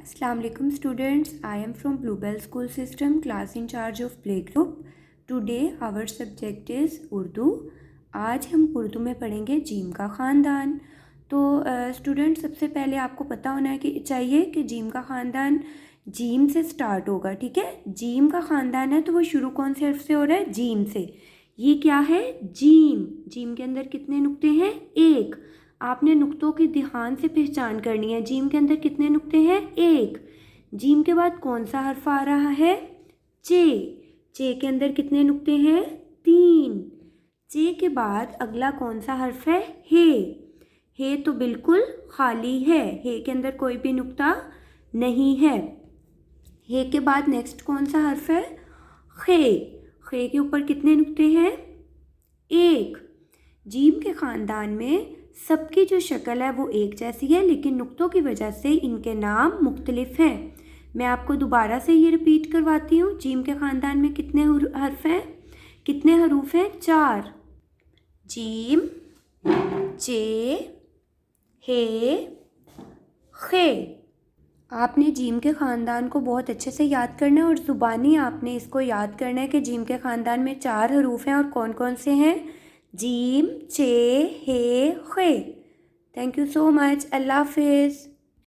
Assalamu alaikum students. I am from Bluebell School System, class in charge of playgroup. Today our subject is Urdu. आज हम उर्दू में पढ़ेंगे gym का ख़ानदान. तो स्टूडेंट सबसे पहले आपको पता होना चाहिए कि जीम का ख़ानदान जीम से स्टार्ट होगा. ठीक है, जीम का ख़ानदान है तो वो शुरू कौन से हर्फ से हो रहा है? जीम से. ये क्या है? जीम. जीम के अंदर कितने नुक्ते हैं? एक. आपने नुक्तों की ध्यान से पहचान करनी है. जीम के अंदर कितने नुक्ते हैं? एक. जीम के बाद कौन सा हर्फ आ रहा है? चे. चे के अंदर कितने नुक्ते हैं? तीन. चे के बाद अगला कौन सा हर्फ है? हे. हे तो बिल्कुल खाली है. हे के अंदर कोई भी नुक्ता नहीं है. हे के बाद नेक्स्ट कौन सा हर्फ है? खे. खे के ऊपर कितने नुक्ते हैं? एक. जीम के ख़ानदान में सबकी जो शक्ल है वो एक जैसी है, लेकिन नुक्तों की वजह से इनके नाम मुख्तलिफ हैं. मैं आपको दोबारा से ये रिपीट करवाती हूँ. जीम के ख़ानदान में कितने हर्फ हैं? कितने हरूफ हैं? 4. जीम, चे, हे, खे. आपने जीम के ख़ानदान को बहुत अच्छे से याद करना है और ज़ुबानी आपने इसको याद करना है कि जीम के ख़ानदान में 4 हरूफ हैं और कौन कौन से हैं? जीम, चे, हे, खे. Thank you so much. Allah हाफिज़.